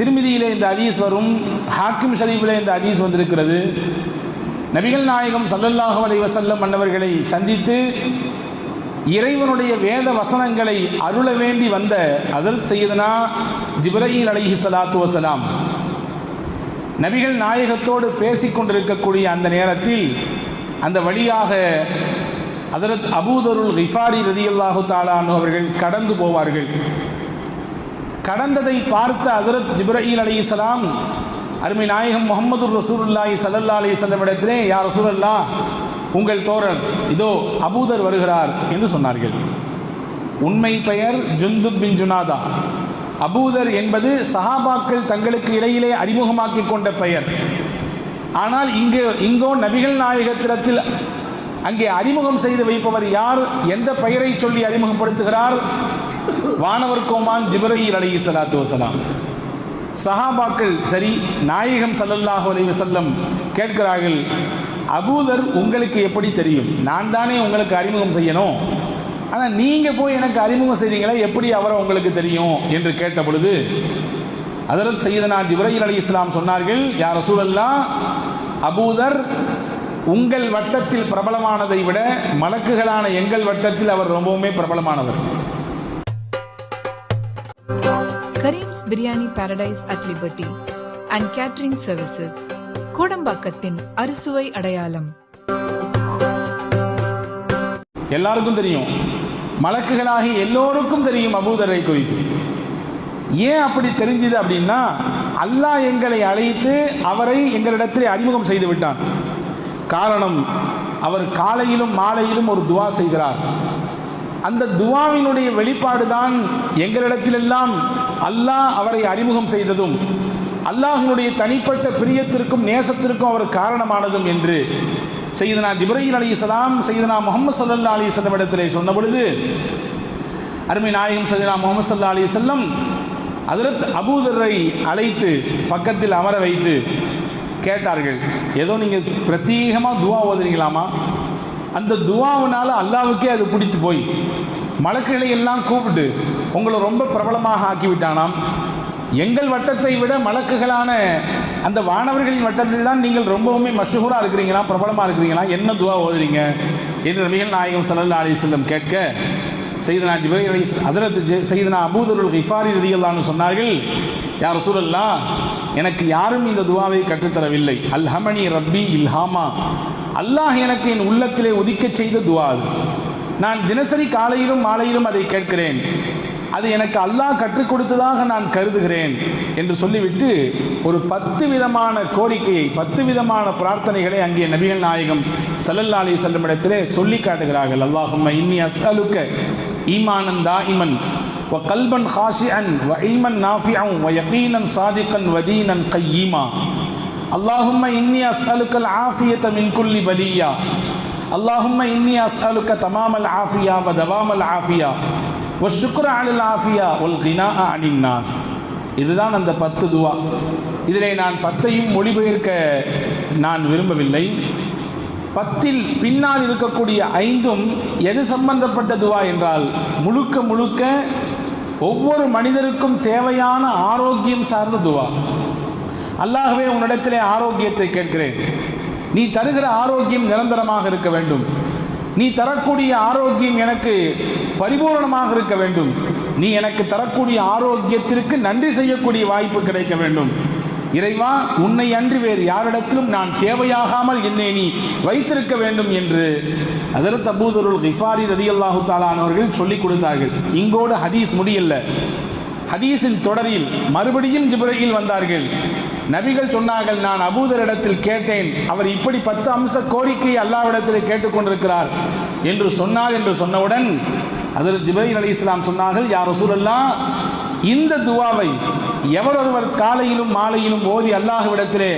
திருமிதியிலே இந்த ஹதீஸ் வரும், ஹாக்கிம் ஷரீஃபிலே இந்த ஹதீஸ் வந்திருக்கிறது. நபிகள் நாயகம் ஸல்லல்லாஹு அலைஹி வஸல்லம் அன்னவர்களை சந்தித்து இறைவனுடைய வேத வசனங்களை அருள வேண்டி வந்த ஹஸரத் சையதுனா ஜிப்ரீல் அலைஹிஸ்ஸலாத்து வஸலாம் நபிகள் நாயகத்தோடு பேசிக்கொண்டிருக்கக்கூடிய அந்த நேரத்தில் அந்த வழியாக ஹஸரத் அபூதருல் கிஃபாரி ரலியல்லாஹு தஆலா அன்ஹு அவர்கள் கடந்து போவார்கள். கடந்ததை பார்த்த ஹஸரத் ஜிப்ரீல் அலைஹிஸ்ஸலாம் அருமை நாயகம் முஹம்மது ரசூலுல்லாஹி ஸல்லல்லாஹு அலைஹி வஸல்லம் இடத்திலே, யா ரசூலல்லாஹ், உங்கள் தோழர் இதோ அபூதர் வருகிறார் என்று சொன்னார்கள். உண்மை பெயர் ஜுந்துப் பின் ஜுனாதா. அபூதர் என்பது சஹாபாக்கள் தங்களுக்கு இடையிலே அறிமுகமாக்கி கொண்ட பெயர். ஆனால் இங்கோ நபிகள் நாயகத்திடத்தில் அங்கே அறிமுகம் செய்து வைப்பவர் யார்? எந்த பெயரை சொல்லி அறிமுகப்படுத்துகிறார்? வானவர் கோமான் ஜிப்ரீல் அலைஹிஸ்ஸலாத்து வஸலாம். சஹாபாக்கள் சரி, நாயகம் ஸல்லல்லாஹு அலைஹி வஸல்லம் கேட்கிறார்கள், அபூதர் உங்களுக்கு எப்படி தெரியும்? நான் தானே உங்களுக்கு அறிமுகம் செய்யணும், ஆனால் நீங்கள் போய் எனக்கு அறிமுகம் செய்தீங்களா, எப்படி அவரை உங்களுக்கு தெரியும் என்று கேட்ட பொழுது ஹஸரத் சையதுனா ஜிப்ரீல் அலைஹிஸ்ஸலாம் சொன்னார்கள், யா ரசூலல்லாஹ், அபூதர் உங்கள் வட்டத்தில் பிரபலமானதை விட மலக்குகளான எங்கள் வட்டத்தில் அவர் ரொம்பவுமே பிரபலமானவர். Karim's biryani paradise at Liberty and catering services, கோடம்பாக்கத்தின் அறுசுவை அடையாளம். எல்லாருக்கும் தெரியும், மலக்குகளாகி எல்லோருக்கும் தெரியும் அபூதரை குறித்து. ஏன் அப்படி தெரிஞ்சது அப்படின்னா, அல்லாஹ் எங்களை அழைத்து அவரை எங்களிடத்தில் அறிமுகம் செய்து விட்டான். காரணம், அவர் காலையிலும் மாலையிலும் ஒரு துவா செய்கிறார். அந்த துவாவினுடைய வெளிப்பாடு தான் எங்களிடத்திலெல்லாம் அல்லாஹ் அவரை அறிமுகம் செய்ததும் அல்லாஹ்வினுடைய தனிப்பட்ட பிரியத்திற்கும் நேசத்திற்கும் அவர் காரணமானதும் என்று சையதுனா ஜிப்ரீல் அலைஹிஸ்ஸலாம் சையதுனா முஹம்மது ஸல்லல்லாஹு அலைஹி வஸல்லம் இடத்திலே சொன்ன பொழுது, அருமை நாயகம் சையதுனா முஹம்மது ஸல்லல்லாஹு அலைஹி வஸல்லம் ஹஸரத் அபூதரை அழைத்து பக்கத்தில் அமர வைத்து கேட்டார்கள், ஏதோ நீங்கள் பிரத்யேகமாக துவா ஓதுறீங்களாமா? அந்த துவாவினால் அல்லாஹ்வுக்கே அது பிடித்து போய் மலக்குகளை எல்லாம் கூப்பிட்டு உங்களை ரொம்ப பிரபலமாக ஆக்கிவிட்டானாம். எங்கள் வட்டத்தை விட மலக்குகளான அந்த வானவர்களின் வட்டத்தில் தான் நீங்கள் ரொம்பவுமே மஷ்ஹூராக இருக்கிறீங்களா, பிரபலமாக இருக்கிறீங்களா, என்ன துவா ஓதுறீங்க என்று நபிகள் நாயகம் ஸல்லல்லாஹு அலைஹி வஸல்லம் கேட்க, சையதுனா ஜிப்ரீல் ஹஸரத் சையதுனா அபூதருல் கிஃபாரி ரலியல்லாஹு அன்ஹு சொன்னார்கள், யா ரசூலல்லாஹ், எனக்கு யாரும் இந்த துவாவை கற்றுத்தரவில்லை. அல்ஹமனி ரப்பி இல்ஹாமா, அல்லாஹ் எனக்கு என் உள்ளத்திலே உதிக்க செய்த துவா அது. நான் தினசரி காலையிலும் மாலையிலும் அதை கேட்கிறேன். அது எனக்கு அல்லாஹ் கற்றுக் கொடுத்ததாக நான் கருதுகிறேன் என்று சொல்லிவிட்டு ஒரு 10 விதமான கோரிக்கையை, 10 விதமான பிரார்த்தனைகளை அங்கே நபிகள் நாயகம் ஸல்லல்லாஹு அலைஹி வஸல்லம் இடத்திலே சொல்லி காட்டுகிறார்கள். அல்லாஹும்ம இன்னி அஸ்அலுக்க ஈமானன் தாயிமன் வ கல்பன் ஹாஷிஅன் வ இல்மன் நாஃபிஅன் வ யகீனன் சாதிகன் வ தீனன் கையீமா. அல்லாஹும்ம இன்னி அஸ்அலுக்கல் ஆஃபியத மின் குல்லி பலியா. அல்லாஹும்ம இன்னி அஸ்அலுக்க தமாமல் ஆஃபியா வ தவாமல் ஆஃபியா வ ஷுக்ர அலல் ஆஃபியா வல் கினாஅ அனின் நாஸ். இதுதான் அந்த 10 துவா. இதிலே நான் 10ஐயும் மொழிபெயர்க்க நான் விரும்பவில்லை. 10இல் பின்னால் இருக்கக்கூடிய 5ம் எது சம்பந்தப்பட்ட துவா என்றால், முழுக்க முழுக்க ஒவ்வொரு மனிதருக்கும் தேவையான ஆரோக்கியம் சார்ந்த துவா. அல்லாஹ்வே, உன்னிடத்திலே ஆரோக்கியத்தை கேட்கிறேன். நீ தருகிற ஆரோக்கியம் நிரந்தரமாக இருக்க வேண்டும். நீ தரக்கூடிய ஆரோக்கியம் எனக்கு பரிபூரணமாக இருக்க வேண்டும். நீ எனக்கு தரக்கூடிய ஆரோக்கியத்திற்கு நன்றி செய்யக்கூடிய வாய்ப்பு கிடைக்க வேண்டும். இறைவா, உன்னை அன்றி வேறு யாரிடத்திலும் நான் தேவையாகாமல் என்னை நீ வைத்திருக்க வேண்டும் என்று ஹஸரத் அபூதருல் கிஃபாரி ரலியல்லாஹு தஆலா அவர்கள் சொல்லிக் கொடுத்தார்கள். இங்கோடு ஹதீஸ் முடியல. ஹதீஸின் தொடரில் மறுபடியும் ஜிப்ரீல் வந்தார்கள். நபிகள் சொன்னார்கள், நான் அபூதரிடத்தில் கேட்டேன், அவர் இப்படி 10 அம்ச கோரிக்கையை அல்லாஹ்விடத்தில் கேட்டுக்கொண்டிருக்கிறார் என்று சொன்னார் என்று சொன்னவுடன் ஹஸரத் ஜிப்ரீல் அலைஹிஸ்ஸலாம் சொன்னார்கள், யா ரசூலல்லாஹ், இந்த துவாவை எவரொருவர் காலையிலும் மாலையிலும் ஓதி அல்லாஹ்விடத்திலே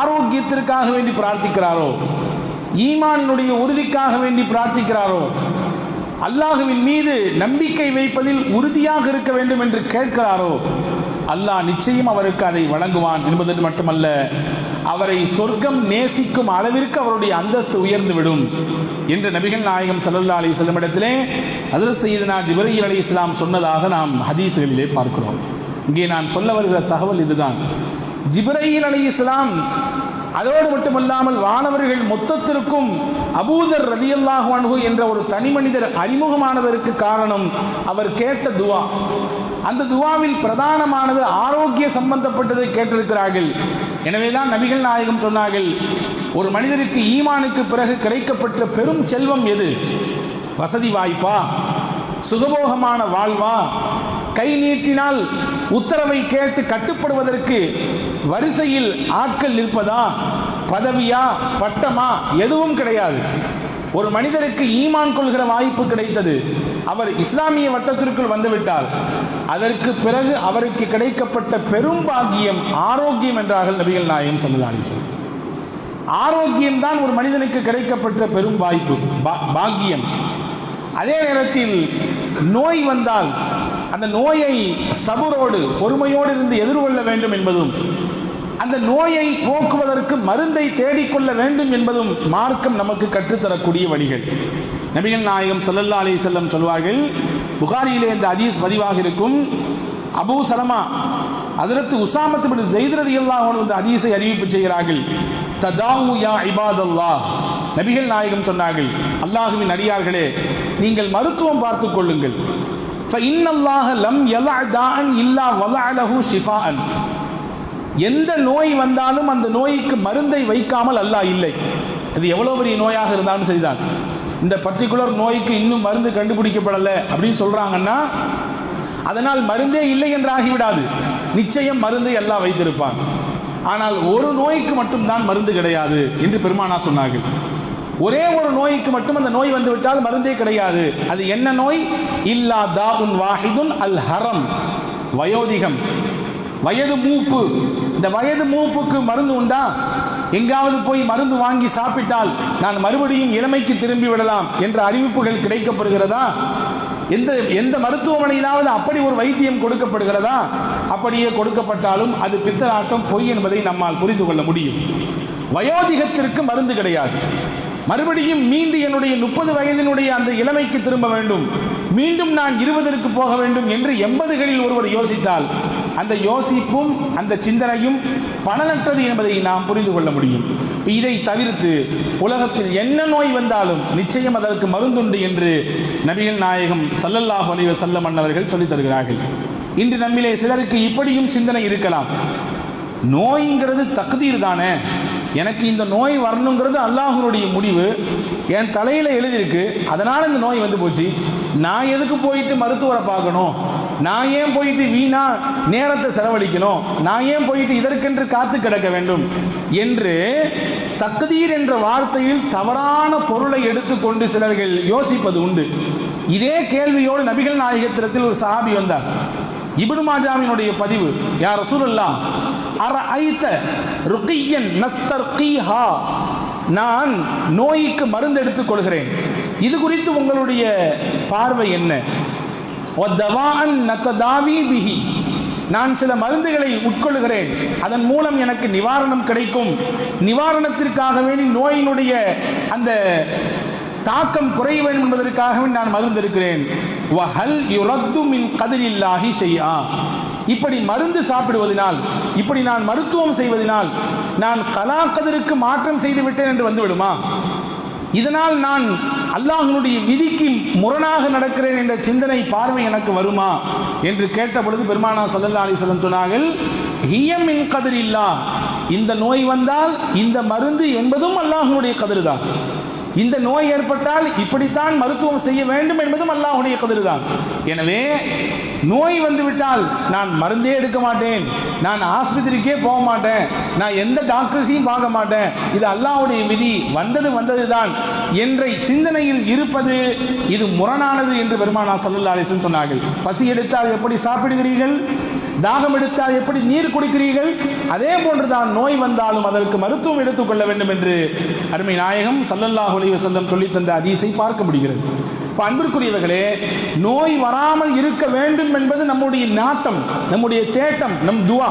ஆரோக்கியத்திற்காக வேண்டி பிரார்த்திக்கிறாரோ, ஈமானினுடைய உறுதிக்காக வேண்டி பிரார்த்திக்கிறாரோ, அல்லாஹ்வின் மீது நம்பிக்கை வைப்பதில் உறுதியாக இருக்க வேண்டும் என்று கேட்கிறாரோ, அல்லாஹ் நிச்சயம் அவருக்கு அதை வழங்குவான் என்பது மட்டுமல்ல, அவரை சொர்க்கம் நேசிக்கும் அளவிற்கு அவருடைய அந்தஸ்து உயர்ந்துவிடும் என்று நபிகள் நாயகம் ஸல்லல்லாஹு அலைஹி வஸல்லம் இடத்திலே ஹஸரத் சையதுனா ஜிப்ரீல் அலைஹிஸ்ஸலாம் சொன்னதாக நாம் ஹதீஸ்களிலே பார்க்கிறோம். இங்கே நான் சொல்ல வருகிற தகவல் இதுதான். ஜிப்ரீல் அலைஹிஸ்ஸலாம் அதோடு மட்டுமல்லாமல் வானவர்கள் மொத்தத்திற்கும் அபூதர் ரலியல்லாஹு அன்ஹு என்ற ஒரு தனி மனிதர் அறிமுகமானதற்கு காரணம் அவர் கேட்ட துவா. அந்த துவாவில் பிரதானமானது ஆரோக்கிய சம்பந்தப்பட்டதை கேட்டிருக்கிறார்கள். எனவேதான் நபிகள் நாயகம் சொன்னார்கள், ஒரு மனிதருக்கு ஈமானுக்கு பிறகு கிடைக்கப்பட்ட பெரும் செல்வம் எது? வசதி வாய்ப்பா, சுகபோகமான வாழ்வா, கை நீட்டினால் உத்தரவை கேட்டு கட்டுப்படுவதற்கு வரிசையில் ஆட்கள் நிற்பதா, பதவியா, பட்டமா, எதுவும் கிடையாது. ஒரு மனிதருக்கு ஈமான் கொள்கிற வாய்ப்பு கிடைத்தது, அவர் இஸ்லாமிய வட்டத்திற்குள் வந்துவிட்டார். அதற்கு பிறகு அவருக்கு கிடைக்கப்பட்ட பெரும் பாக்கியம் ஆரோக்கியம் என்றார்கள் நபிகள் நாயகம் ஸல்லல்லாஹு அலைஹி வஸல்லம். ஆரோக்கியம் தான் ஒரு மனிதனுக்கு கிடைக்கப்பட்ட பெரும் வாய்ப்பு, பாக்கியம். அதே நேரத்தில் நோய் வந்தால் அந்த நோயை சபரோடு பொறுமையோடு இருந்து எதிர்கொள்ள வேண்டும் என்பதும், அந்த நோயை போக்குவதற்கு மருந்தை தேடிக்கொள்ள வேண்டும் என்பதும் மார்க்கம் நமக்கு கற்றுத்தரக்கூடிய வழிகள். நபிகள் நாயகம் ஸல்லல்லாஹு அலைஹி வஸல்லம் சொல்வார்கள், புகாரியிலே இந்த ஹதீஸ் பதிவாக இருக்கும். அபூ சலமா ஹஜ்ரத் உஸாமத் பின் ஸைத் ரலியல்லாஹு அன்ஹு இந்த ஹதீஸை அறிவிப்பு செய்கிறார்கள். ததாவு யா இபாதல்லாஹ், நபிகள் நாயகம் சொன்னார்கள், அல்லாஹ்வின் அடியார்களே, நீங்கள் மருத்துவம் பார்த்துக் கொள்ளுங்கள். ஃபஇன்னல்லாஹ லம் யலஅ தாஅன் இல்லா வலஅலஹு ஷிஃபாஅன், எந்த நோய் வந்தாலும் அந்த நோய்க்கு மருந்தை வைக்காமல் அல்லாஹ் இல்லை. அது எவ்வளோ பெரிய நோயாக இருந்தாலும் சரிதான். இந்த பர்டிகுலர் நோய்க்கு இன்னும் மருந்து கண்டுபிடிக்கப்படலை அப்படின்னு சொல்கிறாங்கன்னா அதனால் மருந்தே இல்லை என்று ஆகிவிடாது. நிச்சயம் மருந்தை எல்லாம் வைத்திருப்பான். ஆனால் ஒரு நோய்க்கு மட்டும்தான் மருந்து கிடையாது என்று பெருமானார் சொன்னார்கள். ஒரே ஒரு நோய்க்கு மட்டும் அந்த நோய் வந்துவிட்டால் மருந்தே கிடையாது. அது என்ன நோய்? இல்லா தாஉன் வாஹிதுன் அல் ஹரம், வயோதிகம், வயது மூப்பு. இந்த வயது மூப்புக்கு மருந்து உண்டா? எங்காவது போய் மருந்து வாங்கி சாப்பிட்டால் நான் மறுபடியும் இளமைக்கு திரும்பி விடலாம் என்ற அறிவிப்புகள் கிடைக்கப்படுகிறதா? எந்த மருத்துவமனையிலாவது அப்படி ஒரு வைத்தியம் கொடுக்கப்படுகிறதா? அப்படியே கொடுக்கப்பட்டாலும் அது பித்தலாட்டம், பொய் என்பதை நம்மால் புரிந்து கொள்ள முடியும். வயோதிகத்திற்கு மருந்து கிடையாது. மறுபடியும் மீண்டும் என்னுடைய 30 வயதினுடைய அந்த இளமைக்கு திரும்ப வேண்டும், மீண்டும் நான் 20ற்கு போக வேண்டும் என்று 80களில் ஒருவர் யோசித்தால் அந்த யோசிப்பும் அந்த சிந்தனையும் பலனற்றது என்பதை நாம் புரிந்து கொள்ள முடியும். இதை தவிர்த்து உலகத்தில் என்ன நோய் வந்தாலும் நிச்சயம் அதற்கு மருந்துண்டு என்று நபிகள் நாயகம் ஸல்லல்லாஹு அலைஹி வஸல்லம் அன்னவர்கள் சொல்லித் தருகிறார்கள். இன்று நம்மிலே சிலருக்கு இப்படியும் சிந்தனை இருக்கலாம், நோய்ங்கிறது தக்தீர் தானே, எனக்கு இந்த நோய் வரணுங்கிறது அல்லாஹ்வுடைய முடிவு, என் தலையில் எழுதியிருக்கு, அதனால் இந்த நோய் வந்து போச்சு, நான் எதுக்கு போயிட்டு மருத்துவரை பார்க்கணும், நான் ஏன் போயிட்டு வீணா நேரத்தை செலவழிக்கணும், நான் ஏன் போயிட்டு இதற்கென்று காத்து கிடக்க வேண்டும் என்று தக்தீர் என்ற வார்த்தையில் தவறான பொருளை எடுத்துக்கொண்டு சிலர்கள் யோசிப்பது உண்டு. இதே கேள்வியோடு நபிகள் நாயகத்திடத்தில் ஒரு சஹாபி வந்தார். இப்னு மாஜாவினுடைய பதிவு, யா ரசூலுல்லாஹ் அரஐத ருகியன் நஸ்தர்கீஹா, நான் நோய்க்கு மருந்து எடுத்துக் கொள்கிறேன், இது குறித்து உங்களுடைய பார்வை என்ன? வதவான் நததாவி பிஹி, நான் சில மருந்துகளை உட்கொள்கிறேன், அதன் மூலம் எனக்கு நிவாரணம் கிடைக்கும், நிவாரணத்திற்காக வேண்டி நோயினுடைய அந்த தாக்கம் குறைய வேண்டும் என்பதற்காக நான் மருந்து இருக்கிறேன். வஹல் யுரத்து மின் கதிரில்லாஹி ஷைஆ, இப்படி மருந்து சாப்பிடுவதனால், இப்படி நான் மருத்துவம் செய்வதனால் நான் கலா கதிருக்கு மாற்றம் செய்து விட்டேன் என்று வந்துவிடுமா? இதனால் நான் அல்லாஹ்வுடைய விதிக்கு முரணாக நடக்கிறேன் என்ற சிந்தனை பார்வை எனக்கு வருமா என்று கேட்ட பொழுது பெருமானார் ஸல்லல்லாஹு அலைஹி வஸல்லம் சொன்னார்கள், ஹிய மின் கதிரில்லாஹ், இந்த நோய் வந்தால் இந்த மருந்து என்பதும் அல்லாஹ்வுடைய கதிர் தான். இந்த நோய் ஏற்பட்டால் இப்படித்தான் மருத்துவம் செய்ய வேண்டும் என்பதும் அல்லாஹ்வுடைய கதிர் தான். எனவே நோய் வந்துவிட்டால் நான் மருந்தே எடுக்க மாட்டேன், நான் ஆஸ்பத்திரிக்கே போக மாட்டேன், நான் எந்த டாக்டர்ஸையும் பார்க்க மாட்டேன், இது அல்லாஹ்வுடைய விதி, வந்தது தான் என்ற சிந்தனையில் இருப்பது இது முரணானது என்று பெருமானார் ஸல்லல்லாஹு அலைஹி வஸல்லம் சொன்னார்கள். பசி எடுத்தால் எப்படி சாப்பிடுகிறீர்கள், தாகம் எடுத்தால் எப்படி நீர் குடிக்கிறீர்கள், அதே போன்றுதான் நோய் வந்தாலும் அதற்கு மருத்துவம் எடுத்துக்கொள்ள வேண்டும் என்று அருமை நாயகம் ஸல்லல்லாஹு அலைஹி வஸல்லம் சொல்லி தந்த ஹதீஸை பார்க்க முடிகிறது. இப்போ அன்பிற்குரியவர்களே, நோய் வராமல் இருக்க வேண்டும் என்பது நம்முடைய நாட்டம், நம்முடைய தேட்டம், நம் துவா.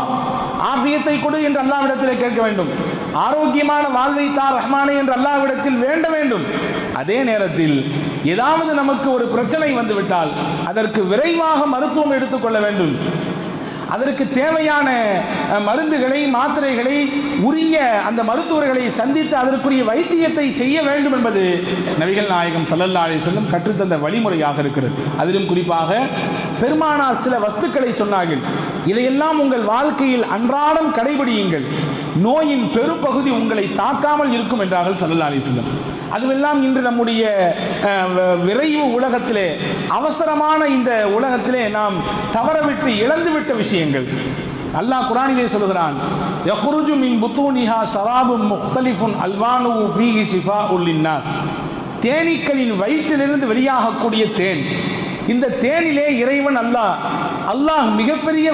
ஆஃபியத்தை கொடு என்று அல்லாஹ்விடத்தில் கேட்க வேண்டும், ஆரோக்கியமான வாழ்வை தா ரஹ்மானே என்று அல்லாஹ்விடத்தில் வேண்ட வேண்டும். அதே நேரத்தில் ஏதாவது நமக்கு ஒரு பிரச்சனை வந்துவிட்டால் அதற்கு விரைவாக மருத்துவம் எடுத்துக்கொள்ள வேண்டும். அதற்கு தேவையான மருந்துகளை மாத்திரைகளை உரிய அந்த மருத்துவர்களை சந்தித்து அதற்குரிய வைத்தியத்தை செய்ய வேண்டும் என்பது நபிகள் நாயகம் ஸல்லல்லாஹு அலைஹி வஸல்லம் கற்றுத்தந்த வழிமுறையாக இருக்கிறது. அதிலும் குறிப்பாக பெருமானார் சில வஸ்துக்களை சொன்னார்கள், இதையெல்லாம் உங்கள் வாழ்க்கையில் அன்றாடம் கடைபிடியுங்கள், நோயின் பெரும்பகுதி உங்களை தாக்காமல் இருக்கும் என்றார்கள் ஸல்லல்லாஹு அலைஹி வஸல்லம். அதுவெல்லாம் இன்று நம்முடைய விரைவு உலகத்திலே, அவசரமான இந்த உலகத்திலே நாம் தவறவிட்டு இழந்துவிட்ட விஷயங்கள். அல்லாஹ் குர்ஆனிலே சொல்கிறான், யஹ்ருஜு மின் புத்தூனிஹா ஷராபும் முக்தலிஃபுன் அல்வானுஹு ஃபீஹி ஷிஃபாஉல் லின்னாஸ். தேனீக்களின் வயிற்றிலிருந்து வெளியாகக்கூடிய தேன், இந்த தேனிலே இறைவன் அல்லாஹ் மிகப்பெரிய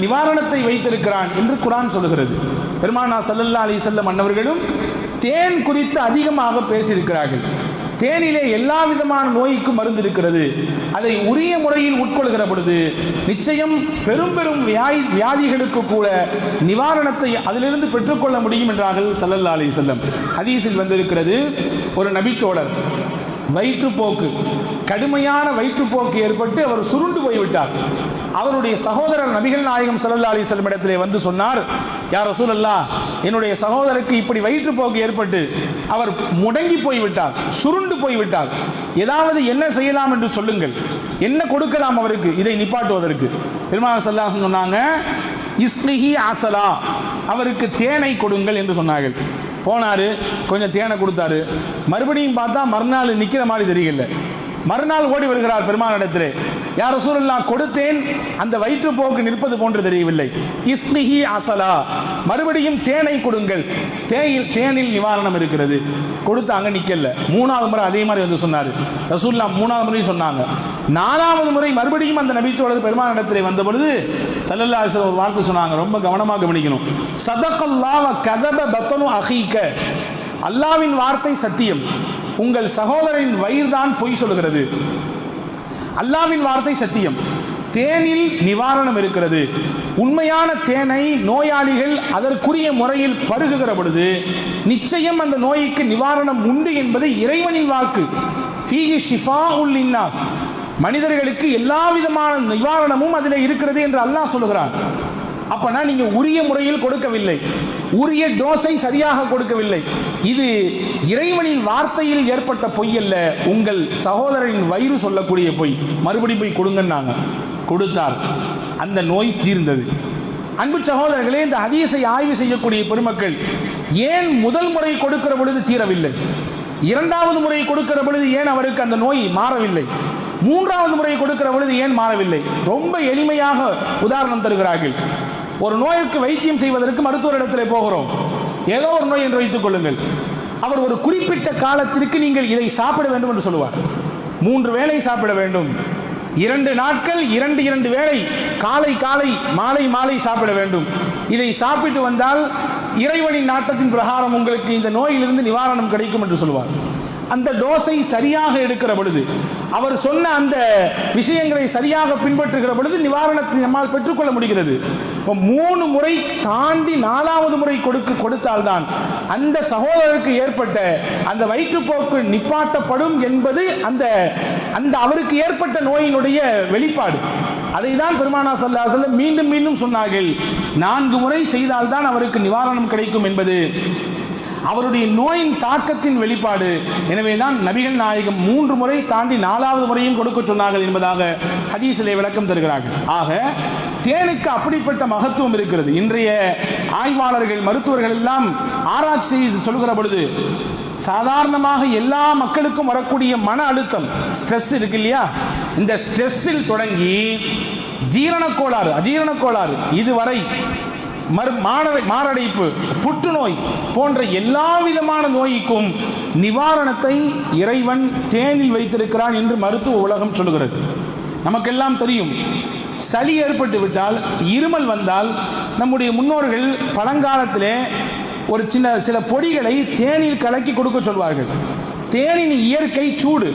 நிவாரணத்தை வைத்திருக்கிறான் என்று குர்ஆன் சொல்கிறது. பெருமானார் ஸல்லல்லாஹு அலைஹி வஸல்லம் அன்னவர்களும் தேன் குறித்து அதிகமாக பேசியிருக்கிறார்கள். தேனிலே எல்லா விதமான நோய்க்கும் மருந்து இருக்கிறது, அதை உரிய முறையில் உட்கொள்கிற பொழுது நிச்சயம் பெரும் பெரும் வியாதிகளுக்கு கூட நிவாரணத்தை அதிலிருந்து பெற்றுக்கொள்ள முடியும் என்றார்கள் ஸல்லல்லாஹு அலைஹி வஸல்லம். ஹதீஸில் வந்திருக்கிறது, ஒரு நபித்தோழர் வயிற்றுப்போக்கு, கடுமையான வயிற்றுப்போக்கு ஏற்பட்டு அவர் சுருண்டு போய்விட்டார். அவருடைய சகோதரர் நபிகள் நாயகம் ஸல்லல்லாஹு அலைஹி வஸல்லம் இடத்திலே வந்து சொன்னார், யா ரசூலல்லாஹ், என்னுடைய சகோதரருக்கு இப்படி வயிற்றுப்போக்கு ஏற்பட்டு அவர் முடங்கி போய்விட்டார், சுருண்டு போய்விட்டார், ஏதாவது என்ன செய்யலாம் என்று சொல்லுங்கள், என்ன கொடுக்கலாம் அவருக்கு இதை நிப்பாட்டுவதற்கு. பெருமானார் ஸல்லல்லாஹு அலைஹி வஸல்லம் சொன்னாங்க, இஸ்லிஹி அசலா, அவருக்கு தேனை கொடுங்கள் என்று சொன்னார்கள். போனார், கொஞ்சம் தேனை கொடுத்தாரு. மறுபடியும் பார்த்தா மறுநாள் நிற்கிற மாதிரி தெரியல. மறுநாள் ஓடி வருகிறார் பெருமானிடத்திலே, யா ரசூலல்லாஹ், கொடுத்தேன், அந்த வயிற்றுப்போக்கு நிற்பது போன்று தெரியவில்லை. இஸ்லிஹி அசலா, மறுபடியும் தேனை கொடுங்கள், தேனில் நிவாரணம் இருக்கிறது. கொடுத்தாங்க, நிக்கல. மூணாவது முறை அதே மாதிரி வந்து சொன்னார் ரசூலுல்லாஹ். மூணாவது முறையும் சொன்னாங்க. நாலாவது முறை மறுபடியும் அந்த நபித்தோழர் பெருமானிடத்திலே வந்த பொழுது ஸல்லல்லாஹு அலைஹி வஸல்லம் ஒரு வார்த்தை சொன்னாங்க, ரொம்ப கவனமாக கவனிக்கணும். ஸதகல்லாஹ் வ கதப பத்னு அஹீக, அல்லாஹ்வின் வார்த்தை சத்தியம், உங்கள் சகோதரனின் வயிறுதான் பொய் சொல்கிறது. அல்லாஹ்வின் வார்த்தை சத்தியம், தேனில் நிவாரணம் இருக்கிறது. உண்மையான தேனை நோயாளிகள் அதற்குரிய முறையில் பருகுகிற பொழுது நிச்சயம் அந்த நோய்க்கு நிவாரணம் உண்டு என்பது இறைவனின் வாக்கு. ஃபீஹி ஷிஃபாஉல் லின்னாஸ், மனிதர்களுக்கு எல்லா விதமான நிவாரணமும் அதில் இருக்கிறது என்று அல்லாஹ் சொல்லுகிறான். அப்பனா நீங்க உரிய முறையில் கொடுக்கவில்லை, உரிய டோஸை சரியாக கொடுக்கவில்லை. இது இறைவனின் வார்த்தையில் ஏற்பட்ட பொய் அல்ல, உங்கள் சகோதரரின் வயிறு சொல்லக்கூடிய பொய். மறுபடி போய் கொடுங்கன்னாங்க, கொடுத்தார், அந்த நோய் தீர்ந்தது. அன்பு சகோதரர்களே, இந்த ஹதீஸை ஆய்வு செய்யக்கூடிய பெருமக்கள், ஏன் முதல் முறை கொடுக்கிற பொழுது தீரவில்லை, இரண்டாவது முறை கொடுக்கிற பொழுது ஏன் அவருக்கு அந்த நோய் மாறவில்லை, மூன்றாவது முறை கொடுக்கிற பொழுது ஏன் மாறவில்லை? ரொம்ப எளிமையாக உதாரணம் தருகிறார்கள். ஒரு நோய்க்கு வைத்தியம் செய்வதற்கு மருத்துவரிடத்தில் போகிறோம், ஏதோ ஒரு நோய் என்று வைத்துக் கொள்ளுங்கள். அவர் ஒரு குறிப்பிட்ட காலத்திற்கு நீங்கள் இதை சாப்பிட வேண்டும் என்று சொல்லுவார். 3 வேளை சாப்பிட வேண்டும், 2 நாட்கள் 2 வேளை, காலை காலை மாலை மாலை சாப்பிட வேண்டும். இதை சாப்பிட்டு வந்தால் இறைவனின் நாட்டத்தின் பிரகாரம் உங்களுக்கு இந்த நோயிலிருந்து நிவாரணம் கிடைக்கும் என்று சொல்லுவார். அந்த டோஸை சரியாக எடுக்கிற பொழுது, அவர் சொன்ன அந்த விஷயங்களை சரியாக பின்பற்றுகிற பொழுது நிவாரணத்தை நம்மால் பெற்றுக்கொள்ள முடிகிறது. 3 முறை தாண்டி 4வது முறை கொடுத்தால்தான் அந்த சகோதரருக்கு ஏற்பட்ட அந்த வயிற்றுப்போக்கு நிப்பாட்டப்படும் என்பது அந்த அவருக்கு ஏற்பட்ட நோயினுடைய வெளிப்பாடு. அதை தான் பெருமானார் ஸல்லல்லாஹு அலைஹி வஸல்லம் மீண்டும் மீண்டும் சொன்னார்கள். 4 முறை செய்தால்தான் அவருக்கு நிவாரணம் கிடைக்கும் என்பது அவருடைய நோயின் தாக்கத்தின் வெளிப்பாடு. எனவே தான் நபிகள் நாயகம் 3 முறை தாண்டி 4வது முறையும் கொடுக்க சொன்னார்கள் என்பதாக ஹதீஸிலே விளக்கம் தருகிறார்கள். ஆக தேனுக்கு அப்படிப்பட்ட மகத்துவம் இருக்கிறது. இன்றைய ஆய்வாளர்கள், மருத்துவர்கள் எல்லாம் ஆராய்ச்சி சொல்கிற பொழுது, சாதாரணமாக எல்லா மக்களுக்கும் வரக்கூடிய மன அழுத்தம், ஸ்ட்ரெஸ் இருக்கு இல்லையா, இந்த ஸ்ட்ரெஸ்ஸில் தொடங்கி ஜீரணக்கோளாறு, அஜீரணக்கோளாறு, இதுவரை மாரடைப்பு, புற்றுநோய் போன்ற எல்லா விதமான நோய்க்கும் நிவாரணத்தை இறைவன் தேனில் வைத்திருக்கிறான் என்று மருத்துவ உலகம் சொல்கிறது. நமக்கெல்லாம் தெரியும், சளி ஏற்பட்டு விட்டால், இருமல் வந்தால், நம்முடைய முன்னோர்கள் பழங்காலத்திலே ஒரு சில பொடிகளை தேனில் கலக்கி கொடுக்க சொல்வார்கள். தேனின் இயற்கை சூடு,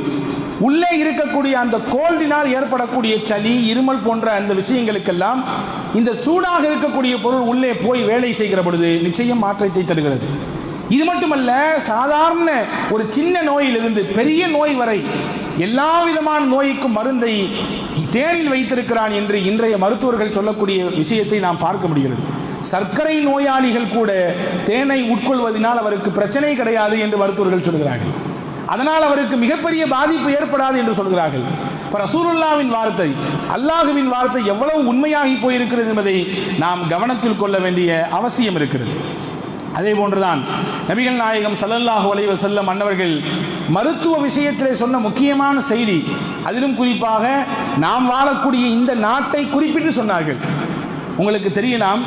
உள்ளே இருக்கக்கூடிய அந்த கோல்டினால் ஏற்படக்கூடிய சளி, இருமல் போன்ற அந்த விஷயங்களுக்கெல்லாம் இந்த சூடாக இருக்கக்கூடிய பொருள் உள்ளே போய் வேலை செய்கிற பொழுது நிச்சயம் மாற்றத்தை தருகிறது. இது மட்டுமல்ல, சாதாரண ஒரு சின்ன நோயிலிருந்து பெரிய நோய் வரை எல்லா விதமான நோய்க்கும் மருந்தை தேனில் வைத்திருக்கிறான் என்று இன்றைய மருத்துவர்கள் சொல்லக்கூடிய விஷயத்தை நாம் பார்க்க முடிகிறது. சர்க்கரை நோயாளிகள் கூட தேனை உட்கொள்வதனால் அவருக்கு பிரச்சனை கிடையாது என்று மருத்துவர்கள் சொல்கிறார்கள். அதனால் அவருக்கு மிகப்பெரிய பாதிப்பு ஏற்படாது என்று சொல்கிறார்கள். ரசூலுல்லாஹ்வின் வார்த்தை, அல்லாஹுவின் வார்த்தை எவ்வளவு உண்மையாகி போயிருக்கிறது என்பதை நாம் கவனத்தில் கொள்ள வேண்டிய அவசியம் இருக்கிறது. அதே போன்றுதான் நபிகள் நாயகம் ஸல்லல்லாஹு அலைஹி வஸல்லம் அன்னவர்கள் மருத்துவ விஷயத்திலே சொன்ன முக்கியமான செய்தி, அதிலும் குறிப்பாக நாம் வாழக்கூடிய இந்த நாட்டை குறிப்பிட்டு சொன்னார்கள். உங்களுக்கு தெரியலாம்,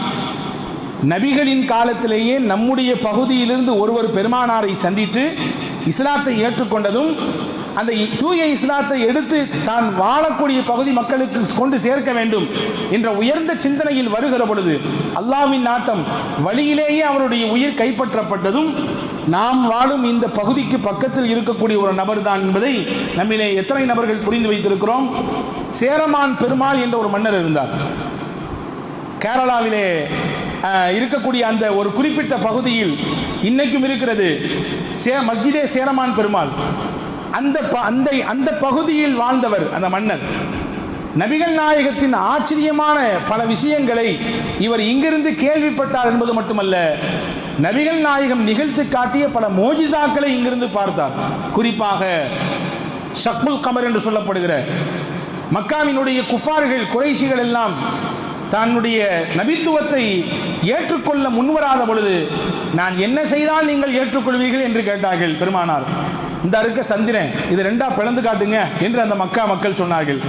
நபிகளின் காலத்திலேயே நம்முடைய பகுதியிலிருந்து ஒருவர் பெருமானாரை சந்தித்து இஸ்லாத்தை ஏற்றுக்கொண்டதும் அந்த தூய இஸ்லாத்தை எடுத்து தான் வாழக்கூடிய பகுதி மக்களுக்கு கொண்டு சேர்க்க வேண்டும் என்ற உயர்ந்த சிந்தனையில் வருகிற பொழுது அல்லாஹ்வின் நாட்டம் வழியிலேயே அவருடைய உயிர் கைப்பற்றப்பட்டதும் நாம் வாழும் இந்த பகுதிக்கு பக்கத்தில் இருக்கக்கூடிய ஒரு நபர் தான் என்பதை நம்மிலே எத்தனை நபர்கள் புரிந்து வைத்திருக்கிறோம். சேரமான் பெருமாள் என்ற ஒரு மன்னர் இருந்தார். கேரளாவிலே இருக்கக்கூடிய அந்த ஒரு குறிப்பிட்ட பகுதியில் இன்னைக்கும் இருக்கிறது மஸ்ஜிதே சேரமான் பெருமாள். அந்த பகுதியில் வாழ்ந்தவர் அந்த மன்னர். நபிகள் நாயகத்தின் ஆச்சரியமான பல விஷயங்களை இவர் இங்கிருந்து கேள்விப்பட்டார் என்பது மட்டுமல்ல, நபிகள் நாயகம் நிகழ்த்தி காட்டிய பல மோஜிசாக்களை இங்கிருந்து பார்த்தார். குறிப்பாக ஷக்குல் கமர் என்று சொல்லப்படுகிற மக்காவினுடைய குஃபார்கள் குறைஷிகள் எல்லாம் தன்னுடைய நபித்துவத்தை ஏற்றுக்கொள்ள முன்வராத பொழுது நான் என்ன செய்தால் நீங்கள் ஏற்றுக்கொள்வீர்கள் என்று கேட்டார்கள் பெருமானார். இந்த இருக்க சந்திரன் இது ரெண்டா பிளந்து காட்டுங்க என்று அந்த மக்கா மக்கள் சொன்னார்கள்.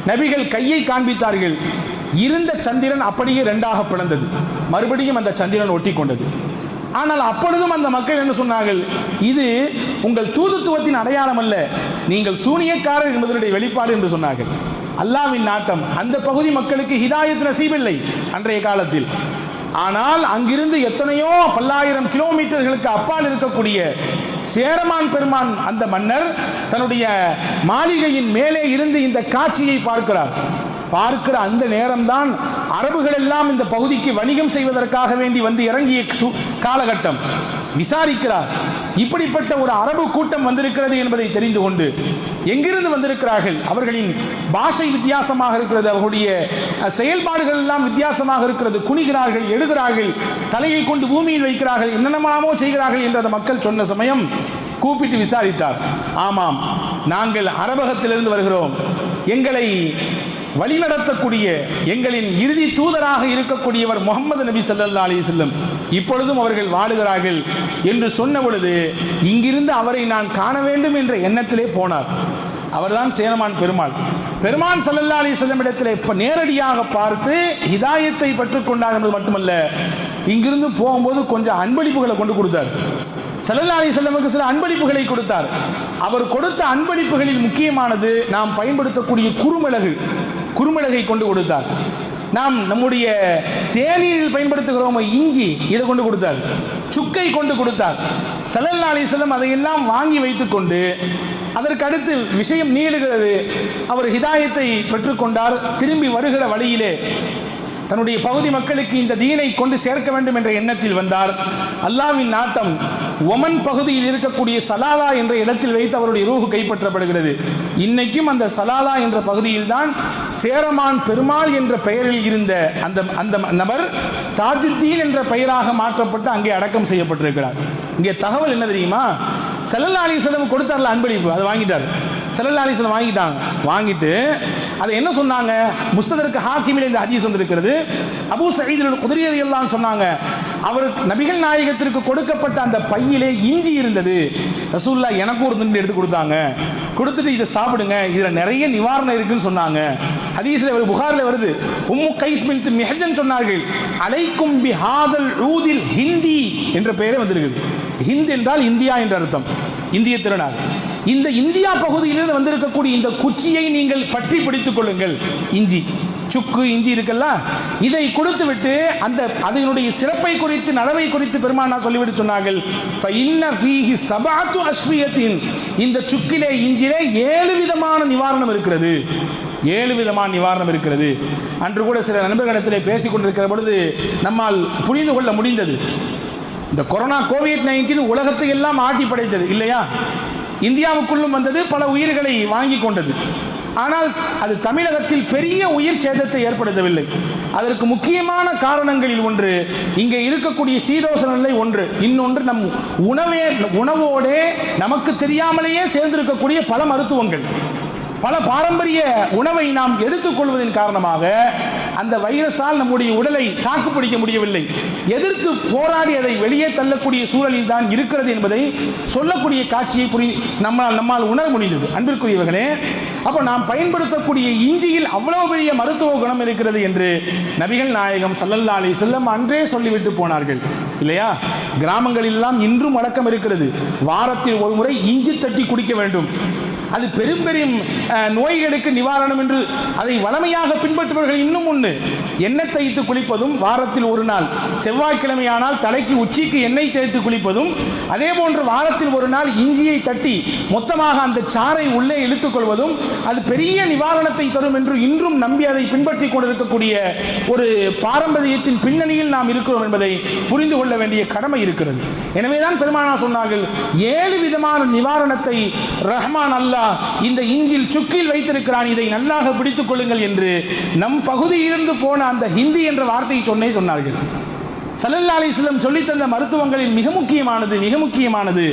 நபிகள் கையை காண்பித்தார்கள். இருந்த சந்திரன் அப்படியே ரெண்டாக பிளந்தது. மறுபடியும் அந்த சந்திரன் ஒட்டி கொண்டது. ஆனால் அப்பொழுதும் அந்த மக்கள் என்ன சொன்னார்கள், இது உங்கள் தூதுத்துவத்தின் அடையாளம் அல்ல, நீங்கள் சூனியக்காரர் என்பதனுடைய வெளிப்பாடு என்று சொன்னார்கள். அல்லாஹ்வின் நாட்டம் அந்த பகுதி மக்களுக்கு ஹிதாயத் நசீபில்லை அன்றைய காலத்தில். ஆனால் அங்கிருந்து எத்தனையோ பல்லாயிரம் கிலோமீட்டர்களுக்கு அப்பால் இருக்கக்கூடிய சேரமான் பெருமான் அந்த மன்னர் தன்னுடைய மாளிகையின் மேலே இருந்து இந்த காட்சியை பார்க்கிற அந்த நேரம்தான் அரபுகள் எல்லாம் இந்த பகுதிக்கு வணிகம் செய்வதற்காக வேண்டி வந்து இறங்கிய காலகட்டம். விசாரிக்கிறார், இப்படிப்பட்ட ஒரு அரபு கூட்டம் வந்திருக்கிறது என்பதை தெரிந்து கொண்டு எங்கிருந்து வந்திருக்கிறார்கள், அவர்களின் பாஷை வித்தியாசமாக இருக்கிறது, அவர்களுடைய செயல்பாடுகள் எல்லாம் வித்தியாசமாக இருக்கிறது, குனிகிறார்கள், எழுகிறார்கள், தலையை கொண்டு பூமியில் வைக்கிறார்கள், என்னென்னமாமோ செய்கிறார்கள் என்று அந்த மக்கள் சொன்ன சமயம் கூப்பிட்டு விசாரித்தார். ஆமாம், நாங்கள் அரபகத்திலிருந்து வருகிறோம், எங்களை வழிநடத்தக்கூடிய எங்களின் இறுதி தூதராக இருக்கக்கூடியவர் முஹம்மது நபி ஸல்லல்லாஹு அலைஹி வஸல்லம் இப்பொழுதும் அவர்கள் வாழுகிறார்கள் என்று சொன்ன பொழுது இங்கிருந்து அவரை நான் காண வேண்டும் என்ற எண்ணத்திலே போனார். அவர்தான் சேரமான் பெருமாள். பெருமான் ஸல்லல்லாஹு அலைஹி வஸல்லம் இடத்திலே நேரடியாக பார்த்து ஹிதாயத்தை பெற்றுக்கொண்டார் என்பது மட்டுமல்ல, இங்கிருந்து போகும்போது கொஞ்சம் அன்பளிப்புகளை கொண்டு கொடுத்தார். ஸல்லல்லாஹு அலைஹி வஸல்லமுக்கு சில அன்பளிப்புகளை கொடுத்தார். அவர் கொடுத்த அன்பளிப்புகளில் முக்கியமானது நாம் பயன்படுத்தக்கூடிய குறுமிளகை கொண்டு கொடுத்தார். நாம் நம்முடைய தேநீரில் பயன்படுத்துகிறோம் இஞ்சி, இதை கொண்டு கொடுத்தார். சுக்கை கொண்டு கொடுத்தார். ஸல்லல்லாஹு அலைஹி வஸல்லம் அதையெல்லாம் வாங்கி வைத்துக்கொண்டு அதற்கு அடுத்து விஷயம் நீளுகிறது. அவர் ஹிதாயத்தை பெற்றுக்கொண்டார். திரும்பி வருகிற வழியிலே தன்னுடைய பகுதி மக்களுக்கு இந்த தீனை கொண்டு சேர்க்க வேண்டும் என்ற எண்ணத்தில் வந்தார். அல்லாஹ்வின் நாட்டம் ஒமன் பகுதியில் இருக்கக்கூடிய சலாலா என்ற இடத்தில் வைத்து அவருடைய ரூஹ் கைப்பற்றப்படுகிறது. இன்னைக்கும் அந்த சலாலா என்ற பகுதியில் தான் சேரமான் பெருமாள் என்ற பெயரில் இருந்த அந்த நபர் தாஜுத்தீன் என்ற பெயராக மாற்றப்பட்டு அங்கே அடக்கம் செய்யப்பட்டிருக்கிறார். இங்கே தகவல் என்ன தெரியுமா, ஸல்லல்லாஹு அலைஹி வஸல்லம் கொடுத்தார்ல அன்பளிப்பு, அதை வாங்கிட்டார். ஸல்லல்லாஹு அலைஹி வஸல்லம் வாங்கிட்டு அதை என்ன சொன்னாங்க, முஸ்ததற்கு ஹாக்கிமில் இந்த ஹதீஸ் வந்திருக்கிறது. அபூ சயீத் அல்-குத்ரி ரலியல்லாஹு அன்ஹு சொன்னாங்க, அவர் நபிகள் நாயகத்திற்கு கொடுக்கப்பட்ட அந்த பையிலே இஞ்சி இருந்தது. ரசூலுல்லாஹ் எனக்கு ஒரு துண்டு எடுத்து கொடுத்தாங்க. கொடுத்துட்டு இதை சாப்பிடுங்க, இதில் நிறைய நிவாரணம் இருக்குன்னு சொன்னாங்க. ஹதீஸில் புகாரில் வருது. உம்மு கைஸ் பின்த் மிஹ்ஜன் சொன்னார்கள், அலைக்கும் பிஹாதல் ஊதில் ஹிந்தி என்ற பெயரே வந்திருக்குது. ஹிந்த் என்றால் இந்தியா என்ற அர்த்தம், இந்திய திருநாள். இந்த இந்தியா பகுதியிலிருந்து வந்திருக்கக்கூடிய இந்த குச்சியை நீங்கள் பற்றி பிடித்துக் கொள்ளுங்கள். இஞ்சி, சுக்கு, இஞ்சி இருக்குல்ல, இதை கொடுத்து விட்டு அதனுடைய சிறப்பை குறித்து நலவை குறித்து பெருமானார் சொல்லிவிட்டு சொன்னார்கள், இந்த சுக்கிலே இஞ்சிலே 7 விதமான நிவாரணம் இருக்கிறது. 7 விதமான நிவாரணம் இருக்கிறது. அன்று கூட சில நண்பர்களிடத்திலே பேசிக் கொண்டிருக்கிற பொழுது நம்மால் புரிந்து கொள்ள முடிந்தது. இந்த கொரோனா கோவிட்-19 உலகத்தை எல்லாம் ஆட்டி படைத்தது இல்லையா? இந்தியாவுக்குள்ளும் வந்தது, பல உயிர்களை வாங்கி கொண்டது. ஆனால் அது தமிழகத்தில் பெரிய உயிர் சேதத்தை ஏற்படுத்தவில்லை. அதற்கு முக்கியமான காரணங்களில் ஒன்று இங்கே இருக்கக்கூடிய சீதோஷ நிலை ஒன்று, இன்னொன்று நம் உணவோடே நமக்கு தெரியாமலேயே சேர்ந்திருக்கக்கூடிய பல மருத்துவங்கள், பல பாரம்பரிய உணவை நாம் எடுத்துக்கொள்வதன் காரணமாக அந்த வைரஸால் நம்முடைய உடலை தாக்குப்பிடிக்க முடியவில்லை. எதிர்த்து போராடி அதை வெளியே தள்ளக்கூடிய சூழலில் தான் இருக்கிறது என்பதை சொல்லக்கூடிய காட்சியை நம்மால் உணர முடிந்தது. அன்பிற்குரியவர்களே, அப்போ நாம் பயன்படுத்தக்கூடிய இஞ்சியில் அவ்வளவு பெரிய மருத்துவ குணம் இருக்கிறது என்று நபிகள் நாயகம் ஸல்லல்லாஹு அலைஹி வஸல்லம் அன்றே சொல்லிவிட்டு போனார்கள் இல்லையா? கிராமங்களெல்லாம் இன்றும் வழக்கம் இருக்கிறது, வாரத்தில் ஒரு முறை இஞ்சி தட்டி குடிக்க வேண்டும். அது பெரும் பெரும் நோய்களுக்கு நிவாரணம் என்று அதை வளமையாக பின்பற்றுபவர்கள் இன்னும் உண்டு. எண்ணெய் தேய்த்து குளிப்பதும், வாரத்தில் ஒரு நாள் செவ்வாய்க்கிழமையானால் தலைக்கு உச்சிக்கு எண்ணெய் தேய்த்து குளிப்பதும், அதே போன்று வாரத்தில் ஒரு நாள் இஞ்சியை தட்டி மொத்தமாக அந்த சாறை உள்ளே இழுத்துக் கொள்வதும் அது பெரிய நிவாரணத்தை தரும் என்று இன்றும் நம்பி அதை பின்பற்றி கொண்டிருக்கக்கூடிய ஒரு பாரம்பரியத்தின் பின்னணியில் நாம் இருக்கிறோம் என்பதை புரிந்து கொள்ள வேண்டிய கடமை இருக்கிறது. எனவேதான் பெருமானார் சொன்னார்கள், 7 விதமான நிவாரணத்தை ரஹ்மான் அல்லாஹ் இந்த இஞ்சில் சுக்கில் வைத்திருக்கிறான், இதை நல்லாக பிடித்துக் கொள்ளுங்கள் என்று நம் பகுதியிலிருந்து போன அந்த ஹிந்தி என்ற வார்த்தையை சொன்னார்கள். ஸல்லல்லாஹு அலைஹி வஸல்லம் சொல்லித் தந்த மருத்துவங்களில் மிக முக்கியமானது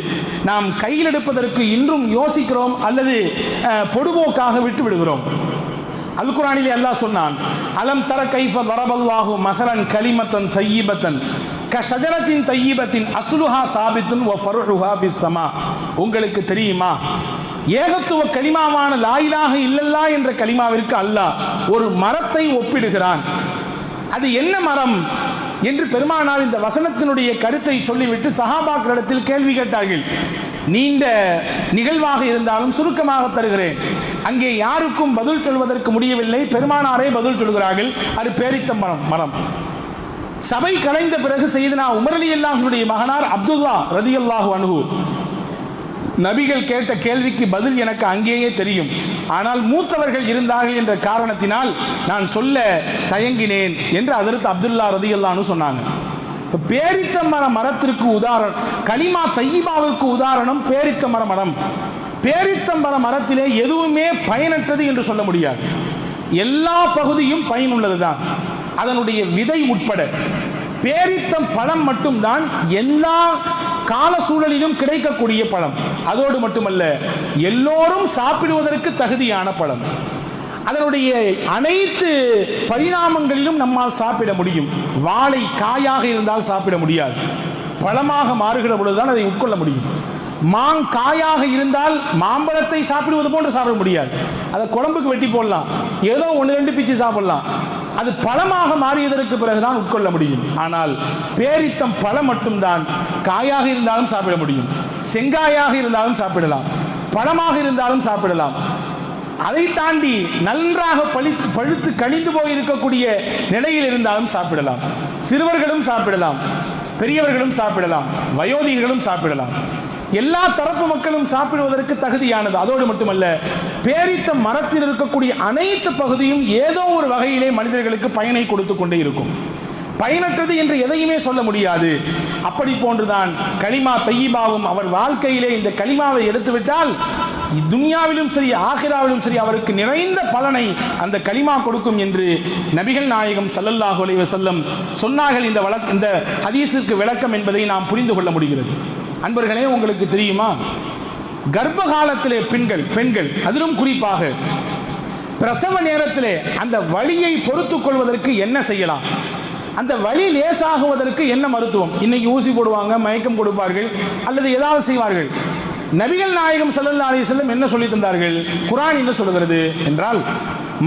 நாம் கையில் எடுப்பதற்கு இன்றும் யோசிக்கிறோம் அல்லது பொடுபோக்காக விட்டு விடுகிறோம். அல் குர்ஆனிலே அல்லாஹ் சொன்னான், அலம் தர கைஃப தரபல்லாஹு மஸலன் கலிமத்தன் தய்யிபத்தன் கஷஜரத்தின் தய்யிபத்தின் அஸ்லுஹா சாபித்துன் வ ஃபர்உஹா ஃபிஸ் ஸமா. உங்களுக்கு தெரியுமா, ஏகத்துவ கலிமாவான லா இலாஹ இல்லல்லாஹ் என்ற கலிமாவிற்கு அல்லாஹ் ஒரு மரத்தை ஒப்பிடுகிறான். அது என்ன மரம் என்று பெருமானார் இந்த வசனத்தினுடைய கருத்தை சொல்லிவிட்டு சஹாபாக்களிடத்தில் கேள்வி கேட்டார்கள். நீண்ட நிகழ்வாக இருந்தாலும் சுருக்கமாக தருகிறேன். அங்கே யாருக்கும் பதில் சொல்வதற்கு முடியவில்லை. பெருமானாரே பதில் சொல்கிறார்கள், அது பேரித்த மரம். சபை கலைந்த பிறகு செய்தனா உமர் ரலியல்லாஹுடைய மகனார் அப்துல்லா ரலியல்லாஹு அன்ஹு, நபிகள் கேட்ட கேள்விக்கு பதில் எனக்கு அங்கேயே தெரியும், ஆனால் மூத்தவர்கள் இருந்தார்கள் என்ற காரணத்தினால் நான் சொல்ல தயங்கினேன் என்று ஹஜ்ரத் அப்துல்லா ரலியல்லாஹு அன்ஹு சொன்னாங்க. இப்போ பேரித்த மரத்திற்கு உதாரணம், கலிமா தையிபாவுக்கு உதாரணம் பேரித்த மரம். பேரித்த மரத்திலே எதுவுமே பயனற்றது என்று சொல்ல முடியாது. எல்லா பகுதியும் பயனுள்ளதுதான், அதனுடைய விதை உட்பட. பேரித்தம் பழம் மட்டும்தான் எல்லா கால சூழலிலும் கிடைக்கக்கூடிய பழம். அதோடு மட்டுமல்ல, எல்லோரும் சாப்பிடுவதற்கு தகுதியான பழம். அதனுடைய அனைத்து பரிணாமங்களிலும் நம்மால் சாப்பிட முடியும். வாழை காயாக இருந்தால் சாப்பிட முடியாது, பழமாக மாறுகிற பொழுதுதான் அதை உட்கொள்ள முடியும். மாங்காயாக இருந்தால் மாம்பழத்தை சாப்பிடுவது போன்று சாப்பிட முடியாது, அதை குழம்புக்கு வெட்டி போடலாம், ஏதோ 1-2 பிச்சு சாப்பிடலாம். அது பழமாக மாறியதற்கு பிறகுதான் உட்கொள்ள முடியும். ஆனால் பேரித்தம் பழம் மட்டும்தான் காயாக இருந்தாலும் சாப்பிட முடியும், செங்காயாக இருந்தாலும் சாப்பிடலாம், பழமாக இருந்தாலும் சாப்பிடலாம். அதை தாண்டி நன்றாக பழுத்து கழிந்து போய் இருக்கக்கூடிய நிலையில் இருந்தாலும் சாப்பிடலாம். சிறுவர்களும் சாப்பிடலாம், பெரியவர்களும் சாப்பிடலாம், வயோதிகர்களும் சாப்பிடலாம். எல்லா தரப்பு மக்களும் சாப்பிடுவதற்கு தகுதியானது. அதோடு மட்டுமல்ல, பேரித்த மரத்தில் இருக்கக்கூடிய அனைத்து பகுதியும் ஏதோ ஒரு வகையிலே மனிதர்களுக்கு பயனை கொடுத்து கொண்டே இருக்கும். பயனற்றது என்று எதையுமே சொல்ல முடியாது. அப்படி போன்றுதான் கலிமா தையிபாவும். அவர் வாழ்க்கையிலே இந்த கலிமாவை எடுத்துவிட்டால் துன்யாவிலும் சரி ஆகிராவிலும் சரி அவருக்கு நிறைந்த பலனை அந்த கலிமா கொடுக்கும் என்று நபிகள் நாயகம் ஸல்லல்லாஹு அலைஹி வஸல்லம் சொன்னார்கள். இந்த ஹதீஸிற்கு விளக்கம் என்பதை நாம் புரிந்து கொள்ள முடிகிறது. அன்பர்களே, உங்களுக்கு தெரியுமா, கர்ப்ப காலத்திலே பெண்கள் அதிலும் குறிப்பாக பிரசவ நேரத்திலே அந்த வலியை பொறுத்துக் கொள்வதற்கு என்ன செய்யலாம், அந்த வலி லேசாகுவதற்கு என்ன மருத்துவம்? இன்னைக்கு ஊசி போடுவாங்க, மயக்கம் கொடுப்பார்கள், அல்லது ஏதாவது செய்வார்கள். நபிகள் நாயகம் ஸல்லல்லாஹு அலைஹி வஸல்லம் என்ன சொல்லி தந்தார்கள்? குர்ஆன் என்ன சொல்கிறது என்றால்,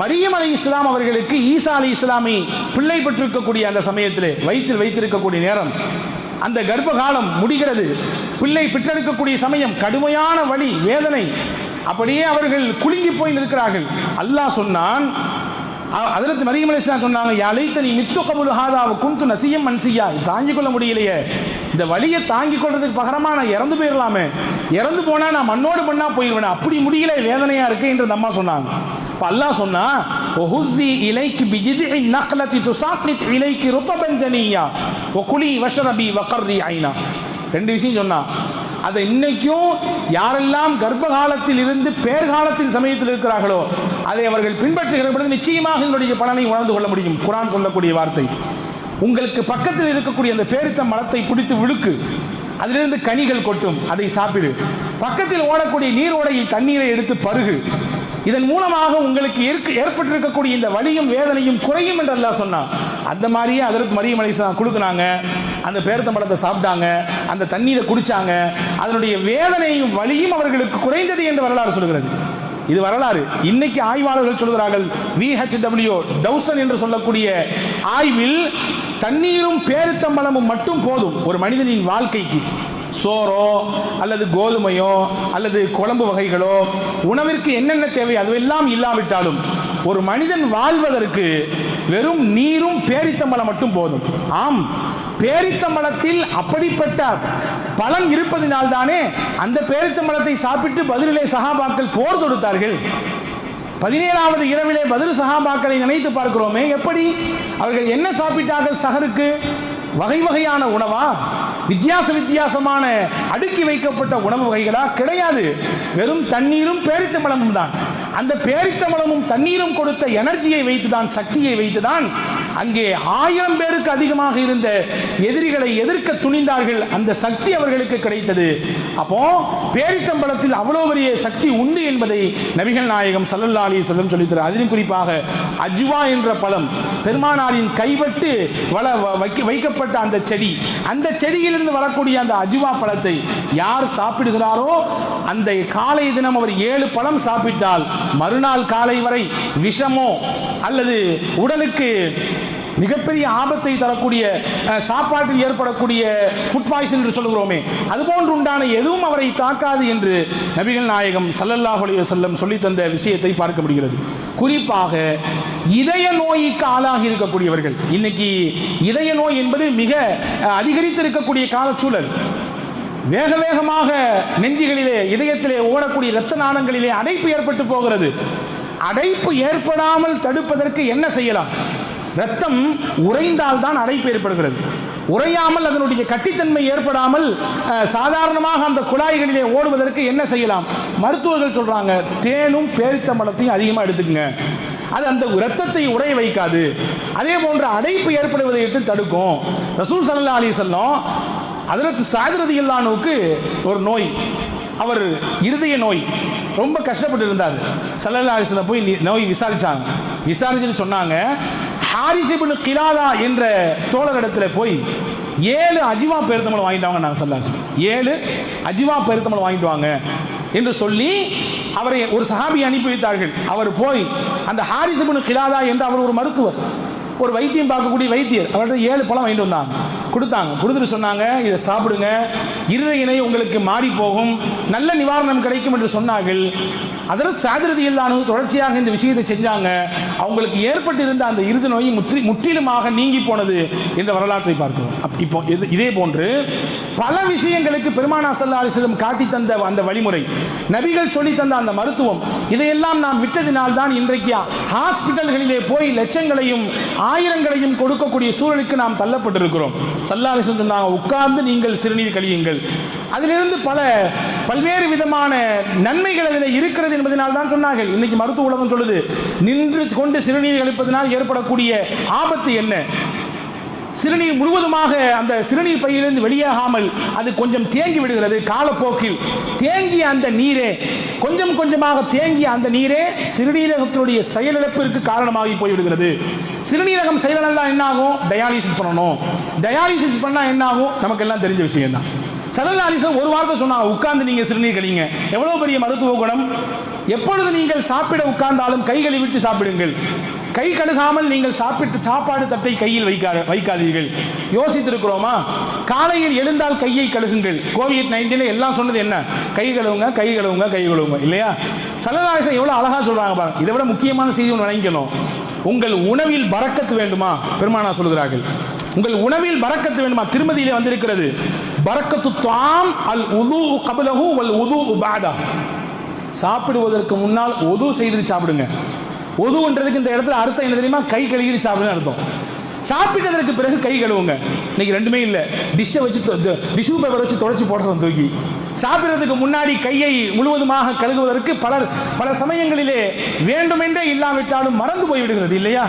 மரியம் அலைஹிஸ்ஸலாம் அவர்களுக்கு ஈசா அலைஹிஸ்ஸலாமை பிள்ளை பெற்றிருக்கக்கூடிய அந்த சமயத்திலே வயிற்றில் வைத்திருக்கக்கூடிய நேரம், அந்த கர்ப்ப காலம் முடிகிறது, பிள்ளை பெற்றெடுக்கக்கூடிய சமயம், கடுமையான வலி வேதனை, அப்படியே அவர்கள் குலுங்கி போய் நிற்கிறார்கள். அல்லாஹ் சொன்னான், ஹஜ்ரத் மரியம் அலைஹிஸ்ஸலாம் சொன்னாங்க, யா லைத்தனி மித்து கபுல் ஹாதா வ குன்து நசியம் மன்சியா. தாங்கிக் கொள்ள முடியலையே, இந்த வலியை தாங்கிக் கொள்றதுக்கு பகரமா நான் இறந்து போயிடலாமே, இறந்து போனா நான் மண்ணோடு மண்ணா போயிடுவேன், அப்படி முடியல, வேதனையா இருக்கு என்று அம்மா சொன்னாங்க. அல்லாஹ் சொன்னா, ஒஹுஸி இலைக்கு பிஜிதி நக்லதி துசாக்லித் இலைக்கு ருத்தபன் ஜனியா வகுலி வஷ்ரபி வகர்ரி ஐனா. 2 விஷயம் சொன்னா. அதை இன்னைக்கும் யாரெல்லாம் கர்ப்ப காலத்தில் இருந்து பேர்காலத்தின் சமயத்தில் இருக்கிறார்களோ அதை அவர்கள் பின்பற்றுகிற பொழுது நிச்சயமாக இதனுடைய பலனை உணர்ந்து கொள்ள முடியும். குர்ஆன் சொல்லக்கூடிய வார்த்தை, உங்களுக்கு பக்கத்தில் இருக்கக்கூடிய அந்த பேரித்த மரத்தை பிடித்து விழுக்கு, அதிலிருந்து கனிகள் கொட்டும், அதை சாப்பிடு. பக்கத்தில் ஓடக்கூடிய நீரோடையில் தண்ணீரை எடுத்து பருகு, இதன் மூலமாக உங்களுக்கு ஏற்பட்டிருக்கக்கூடிய இந்த வலியும் வேதனையும் குறையும் என்று அல்லாஹ் சொன்னான். அந்த மாதிரியே அதற்கு மரியம் அலைஹிஸ்ஸலாம் கொடுக்குறாங்க, அந்த பேரித்தம்பழத்தை சாப்பிட்டாங்க, அந்த தண்ணீரை குடிச்சாங்க, அதனுடைய வேதனையும் வலியும் அவர்களுக்கு குறைந்தது என்று வரலாறு சொல்கிறது. இது வரலாறு. இன்னைக்கு ஆய்வாளர்கள் சொல்கிறார்கள், VHW டவுசன் என்று சொல்லக்கூடிய ஆய்வில் தண்ணீரும் பேரித்தம்பழமும் மட்டும் போதும் ஒரு மனிதனின் வாழ்க்கைக்கு. சோறோ அல்லது கோதுமையோ அல்லது குழம்பு வகைகளோ உணவிற்கு என்னென்ன தேவை அதுவெல்லாம் இல்லாவிட்டாலும் ஒரு மனிதன் வாழ்வதற்கு வெறும் நீரும் பேரித்தம்பழம் மட்டும் போதும். ஆம், பேரித்தம்பழத்தில் அப்படிப்பட்ட பலன் இருப்பதினால்தானே அந்த பேரித்தம்பழத்தை சாப்பிட்டு பதிலிலே சஹாபாக்கள் போர் தொடுத்தார்கள். 17வது இரவிலே பத்ர் சஹாபாக்களை நினைத்து பார்க்கிறோமே, எப்படி அவர்கள் என்ன சாப்பிட்டார்கள்? சஹருக்கு வகை வகையான உணவா, வித்தியாசமான அடுக்கி வைக்கப்பட்ட உணவு வகைகளா? கிடையாது. வெறும் தண்ணீரும் பேரித்தம்பழமும் தான். அந்த பேரித்தம்பழமும் தண்ணீரும் கொடுத்த எனர்ஜியை வைத்துதான், சக்தியை வைத்துதான் அங்கே 1000 பேருக்கு அதிகமாக இருந்த எதிரிகளை எதிர்க்க துணிந்தார்கள். அந்த சக்தி அவர்களுக்கு கிடைத்தது. அப்போ பேரித்தம்பழத்தில் அவ்வளோ பெரிய சக்தி உண்டு என்பதை நபிகள் நாயகம் ஸல்லல்லாஹு அலைஹி வஸல்லம் சொல்லித்தரார். அதிலும் குறிப்பாக அஜ்வா என்ற பழம், பெருமானாரின் கைப்பட்டு வைக்கப்பட்ட அந்த செடி, அந்த செடியிலிருந்து வரக்கூடிய அந்த அஜ்வா பழத்தை யார் சாப்பிடுகிறாரோ அந்த காலை தினம் அவர் 7 பழம் சாப்பிட்டால் மறுநாள் காலை வரை விஷமோ அல்லது உடலுக்கு மிகப்பெரிய ஆபத்தை தரக்கூடிய சாப்பாட்டில் ஏற்படக்கூடிய ஃபுட் பாய்சன் என்று சொல்கிறோமே, அதுபோன்று உண்டான எதுவும் அவரை தாக்காது என்று நபிகள் நாயகம் ஸல்லல்லாஹு அலைஹி வஸல்லம் சொல்லி தந்த விஷயத்தை பார்க்க முடிகிறது. குறிப்பாக இதய நோய்க்கு ஆளாகி இருக்கக்கூடியவர்கள், இன்னைக்கு இதய நோய் என்பது மிக அதிகரித்து இருக்கக்கூடிய காலச்சூழல். வேக வேகமாக நெஞ்சுகளிலே இதயத்திலே ஓடக்கூடிய இரத்த நாளங்களிலே அடைப்பு ஏற்பட்டு போகிறது. அடைப்பு ஏற்படாமல் தடுப்பதற்கு என்ன செய்யலாம்? இரத்தம் உறைந்தால் தான் அடைப்பு ஏற்படுகிறது. உறையாமல் அதனுடைய கட்டித்தன்மை ஏற்படாமல் சாதாரணமாக அந்த குழாய்களிலே ஓடுவதற்கு என்ன செய்யலாம்? மருத்துவர்கள் சொல்றாங்க, தேனும் பேரித்தம்பழத்தையும் அதிகமாக எடுத்துக்கங்க, அது அந்த இரத்தத்தை உறைய வைக்காது, அதே போன்ற அடைப்பு ஏற்படுவதை விட்டு தடுக்கும். ரசூல் ஸல்லல்லாஹு அலைஹி வஸல்லம் ஹஜ்ரத் ஸஅத் ரலியல்லாஹு அன்ஹுவுக்கு ஒரு நோய், அவர் இருதய நோய், ரொம்ப கஷ்டப்பட்டு இருந்தார். ஸல்லல்லாஹு அலைஹி வஸல்லம் போய் நோய் விசாரிச்சாங்க. விசாரிச்சுட்டு சொன்னாங்க, ஹாரிஸ் இப்னு கிலாதா என்ற தோழரிடத்தில் போய் 7 அஜ்வா பேரித்தம்பழம் வாங்கிட்டு வாங்க. நாங்கள் ஸல்லல்லாஹு 7 அஜ்வா பேரித்தம்பழம் வாங்கிட்டு வாங்க என்று சொல்லி அவரை ஒரு சஹாபி அனுப்பி வைத்தார்கள். அவர் போய் அந்த ஹாரிஸ் இப்னு கிலாதா என்று அவர் ஒரு மருத்துவர், ஒரு வைத்தியம் பார்க்கக்கூடிய வைத்தியர், அவர்கிட்ட 7 பழம் வாங்கிட்டு வந்தாங்க. கொடுத்துட்டு சொன்னாங்க, இதை சாப்பிடுங்க, இருதய நோய் உங்களுக்கு மாறி போகும், நல்ல நிவாரணம் கிடைக்கும் என்று சொன்னார்கள். ஹஜ்ரத் ஸஅத் ரலியல்லாஹு அன்ஹு தொடர்ச்சியாக இந்த விஷயத்தை செஞ்சாங்க. அவங்களுக்கு ஏற்பட்டிருந்த அந்த இருதய நோய் முற்றிலுமாக நீங்கி போனது என்ற வரலாற்றை பார்க்கிறோம். இப்போ இதே போன்று பல விஷயங்களுக்கு பெருமானார் ஸல்லல்லாஹு அலைஹி வஸல்லம் காட்டி தந்த அந்த வழிமுறை, நபிகள் சொல்லி தந்த அந்த மருத்துவம், இதையெல்லாம் நாம் விட்டதினால் தான் இன்றைக்கு ஹாஸ்பிட்டல்களிலே போய் லட்சங்களையும் ஆயிரங்களையும் கொடுக்கக்கூடிய சூழலுக்கு நாம் தள்ளப்பட்டிருக்கிறோம். ஸல்லல்லாஹு அலைஹி வஸல்லம் சொன்னாங்க, உட்கார்ந்து நீங்கள் சிறுநீர் கழியுங்கள், அதிலிருந்து பல்வேறு விதமான நன்மைகள் அதில் இருக்கிறது என்பதனால் தான் சொன்னார்கள். இன்னைக்கு மருத்துவ உலகம் சொல்லுது, நின்று கொண்டு சிறுநீர் கழிப்பதனால் ஏற்படக்கூடிய ஆபத்து என்ன? சிறுநீர் முழுவதுமாக அந்த சிறுநீர் பையிலிருந்து வெளியாகாமல் அது கொஞ்சம் தேங்கி விடுகிறது. காலப்போக்கில் தேங்கிய அந்த நீரே, கொஞ்சம் கொஞ்சமாக தேங்கிய அந்த நீரே சிறுநீரகத்தினுடைய செயலிழப்பிற்கு காரணமாகி போய்விடுகிறது. சிறுநீரகம் செயலிழந்தால் என்ன ஆகும்? டயாலிசிஸ் பண்ணணும். டயாலிசிஸ் பண்ணா என்ன ஆகும்? நமக்கு எல்லாம் தெரிஞ்ச விஷயம் தான். ஸல்லல்லாஹு அலைஹி வஸல்லம் ஒரு வார்த்தை சொன்னாங்க, உட்கார்ந்து நீங்க சிறுநீர் கழிங்க. எவ்வளவு பெரிய மருத்துவ குணம்! எப்பொழுது நீங்கள் சாப்பிட உட்கார்ந்தாலும் கைகளை விட்டு சாப்பிடுங்கள். கை கழுகாமல் நீங்கள் சாப்பாடு தட்டை கையில் வைக்காதீர்கள். யோசித்திருக்கிறோமா? காலையில் எழுந்தால் கையை கழுகுங்கள். COVID-19 எல்லாம் சொன்னது என்ன? கை கழுவுங்க, கை கழுவுங்க, கை கழுவுங்க, இல்லையா? ஸல்லல்லாஹு அலைஹி வஸல்லம் எவ்வளவு அழகா சொல்றாங்க பாருங்க. இதை விட முக்கியமான செய்தி ஒன்று நினைக்கணும். உங்கள் உணவில் பரக்கத்து வேண்டுமா? பெருமானார் சொல்கிறார்கள், உங்கள் உணவில் பரக்கத்து வேண்டுமா? திருமதியிலே வந்திருக்கிறது, பரக்கத்து துஆம் அல் உது கப்லஹு வல் உது பஅதா. சாப்பிடுவதற்கு முன்னால் உது செய்து சாப்பிடுங்க. உதுன்றதுக்கு இந்த இடத்துல அர்த்தம் என்ன தெரியுமா? கை கழுவிட்டு சாப்பிடுங்க அர்த்தம். சாப்பிட்டதற்கு பிறகு கை கழுவுங்க. இன்னைக்கு ரெண்டுமே இல்லை. டிஷ்ஷை வச்சு டிஷ்யூ பேப்பர் வச்சு தொடச்சி போடுறோம் தூக்கி. சாப்பிட்றதுக்கு முன்னாடி கையை முழுவதுமாக கழுகுவதற்கு பல சமயங்களிலே வேண்டுமென்றே இல்லாவிட்டாலும் மறந்து போய்விடுகிறது இல்லையா?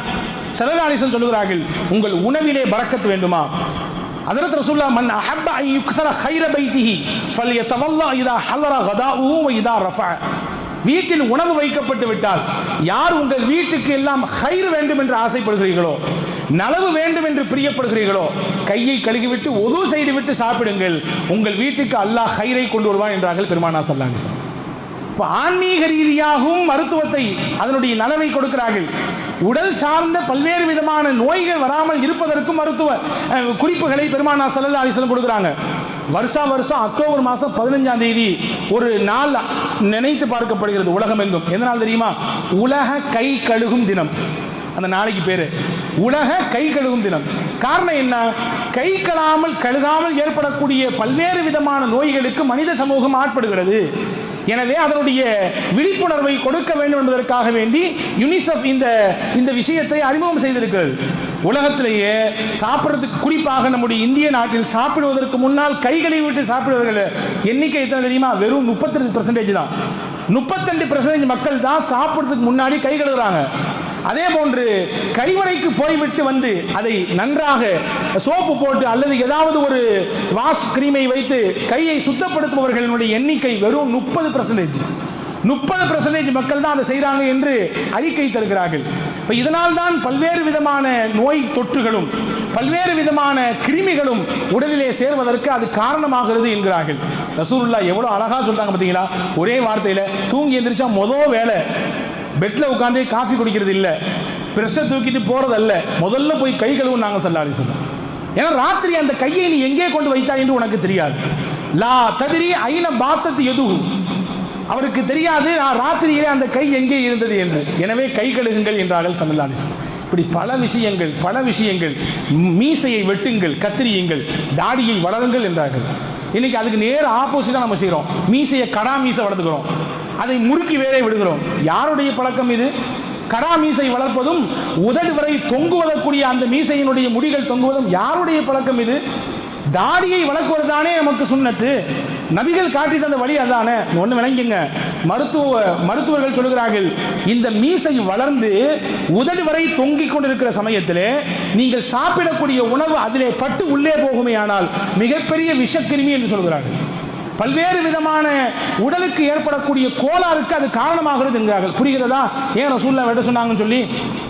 ஸல்லல்லாஹு அலைஹி வஸல்லம் சொல்லுகிறார்கள், உங்கள் உணவிலே பரக்கத் வேண்டுமா? ஹஜ்ரத் ரசூலுல்லாஹ் மன் அஹப்ப அன் யுக்ஸர கைர பைத்திஹி ஃபல்யதவல்லா இதா ஹலர கதாஉஹு வ இதா ரஃபஅ. வீட்டில் உணவு வைக்கப்பட்டு விட்டால் யார் உங்கள் வீட்டுக்கு எல்லாம் கைர் வேண்டும் என்று ஆசைப்படுகிறீர்களோ, நலவு வேண்டும் என்று பிரியப்படுகிறீர்களோ, கையை கழுகிவிட்டு ஒது செய்துவிட்டு சாப்பிடுங்கள். உங்கள் வீட்டுக்கு அல்லாஹ் கைரை கொண்டு வருவான் என்றார்கள் பெருமானார் ஸல்லல்லாஹு அலைஹி வஸல்லம். இப்போ ஆன்மீக ரீதியாகவும் மருத்துவத்தை அதனுடைய நலவை கொடுக்கிறார்கள். உடல் சார்ந்த பல்வேறு விதமான நோய்கள் வராமல் இருப்பதற்கும் மருத்துவ குறிப்புகளை பெருமானார் ஸல்லல்லாஹு அலைஹி வஸல்லம் கொடுக்குறாங்க. வருஷம் அக்டோபர் மாதம் 15ஆம் தேதி ஒரு நாள் நினைத்து பார்க்கப்படுகிறது உலகமெங்கும். எந்த நாள் தெரியுமா? உலக கை கழுகும் தினம். அந்த நாளைக்கு பேரு உலக கை கழுகும் தினம். காரணம் என்ன? கை கழுகாமல் ஏற்படக்கூடிய பல்வேறு விதமான நோய்களுக்கு மனித சமூகம் ஆட்படுகிறது. எனவே அதனுடைய விழிப்புணர்வை கொடுக்க வேண்டும் என்பதற்காக வேண்டி யுனிசெஃப் இந்த விஷயத்தை அறிமுகம் செய்திருக்கிறது. உலகத்திலேயே சாப்பிட்றதுக்கு, குறிப்பாக நம்முடைய இந்திய நாட்டில் சாப்பிடுவதற்கு முன்னால் கைகளை விட்டு சாப்பிடுவர்கள் எண்ணிக்கை எத்தனை தெரியுமா? வெறும் 32% தான். 32% மக்கள் தான் சாப்பிட்றதுக்கு முன்னாடி கை கழுவுறாங்க. அதே போன்று கழிவறைக்கு போய்விட்டு வந்து அதை நன்றாக சோப்பு போட்டு அல்லது ஏதாவது ஒரு வாஷ் கிரீமை வைத்து கையை சுத்தப்படுத்துபவர்களுடைய எண்ணிக்கை வெறும் 30%. 30% மக்கள் தான் அதை செய்கிறாங்க என்று அறிக்கை தருகிறார்கள். இப்போ இதனால் தான் பல்வேறு விதமான நோய் தொற்றுகளும் பல்வேறு விதமான கிருமிகளும் உடலிலே சேர்வதற்கு அது காரணமாகிறது என்கிறார்கள். ரசூலுல்லாஹ் எவ்வளோ அழகா சொல்றாங்க பார்த்தீங்களா? ஒரே வார்த்தையில், தூங்கி எந்திரிச்சா மொதல் வேலை பெட்ல உட்காந்து காஃபி குடிக்கிறது இல்லை, பிரஷர் தூக்கிட்டு போறது அல்ல, முதல்ல போய் கை கழுவும் நாங்கள் ஸல்லல்லாஹு அலைஹி வஸல்லம். ஏன்னா ராத்திரி அந்த கையை நீ எங்கே கொண்டு வைத்தாய் என்று உனக்கு தெரியாது. லா ததிரி ஐன பாத்தத்து எதுகு, அவருக்கு தெரியாது ராத்திரியிலே அந்த கை எங்கே இருந்தது என்று. எனவே கை கழுகுங்கள் என்றார்கள் ஸல்லல்லாஹு அலைஹி வஸல்லம். இப்படி பல விஷயங்கள். மீசையை வெட்டுங்கள், கத்திரியுங்கள், தாடியை வளருங்கள் என்றார்கள். இன்னைக்கு அதுக்கு நேர ஆப்போசிட்டா நம்ம செய்கிறோம். மீசையை கடா மீசை வளர்த்துக்கிறோம், அதை முறுக்கி வேலை விடுகிறோம். யாருடைய பழக்கம் இது? கடா மீசை வளர்ப்பதும் உதடு வரை தொங்குவதற்குரிய அந்த மீசையினுடைய முடிகள் தொங்குவதும் யாருடைய பழக்கம் இது? தாடியை வளர்க்குவது தானே நமக்கு சுன்னத்து. நபிகள் காட்டி தந்த வழி அதானே. ஒன்று விளங்குங்க, மருத்துவர்கள் சொல்கிறார்கள், இந்த மீசை வளர்ந்து உதடு வரை தொங்கிக் கொண்டிருக்கிற சமயத்திலே நீங்கள் சாப்பிடக்கூடிய உணவு அதிலே பட்டு உள்ளே போகுமே ஆனால் மிகப்பெரிய விஷக்கிருமி என்று சொல்கிறார்கள். பல்வேறு விதமான உடலுக்கு ஏற்படக்கூடிய கோளாறுக்கு அது காரணமாகிறது என்கிறார்கள். புரிகிறதா? ஏன் ரசூலுல்லாஹ் வெட்ட சொன்னாங்கன்னு சொல்லி?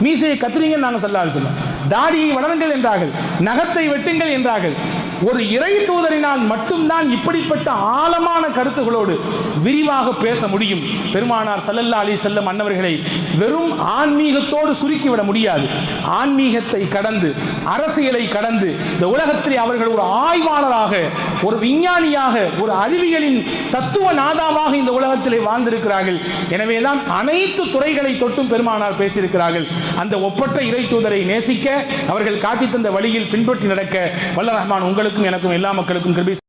மீசையை கத்துறீங்கன்னு நாங்கள் ஸல்லல்லாஹு அலைஹி வஸல்லம். தாடியை வளருங்கள் என்றார்கள், நகத்தை வெட்டுங்கள் என்றார்கள். ஒரு இறை தூதரினால் மட்டும்தான் இப்படிப்பட்ட ஆழமான கருத்துகளோடு விரிவாக பேச முடியும். பெருமானார் ஸல்லல்லாஹு அலைஹி வஸல்லம் அன்னவர்களை வெறும் ஆன்மீகத்தோடு சுருக்கிவிட முடியாது. ஆன்மீகத்தை கடந்து, அரசியலை கடந்து இந்த உலகத்திலே அவர்கள் ஒரு ஆய்வாளராக, ஒரு விஞ்ஞானியாக, ஒரு அறிவியலின் தத்துவ நாதாவாக இந்த உலகத்திலே வாழ்ந்திருக்கிறார்கள். எனவேதான் அனைத்து துறைகளை தொட்டும் பெருமானார் பேசியிருக்கிறார்கள். அந்த ஒப்பற்ற இறை தூதரை நேசிக்க, அவர்கள் காட்டி தந்த வழியில் பின்பற்றி நடக்க வல்ல ரஹ்மான் உங்களுக்கும் எனக்கும் எல்லா மக்களுக்கும் கிருபை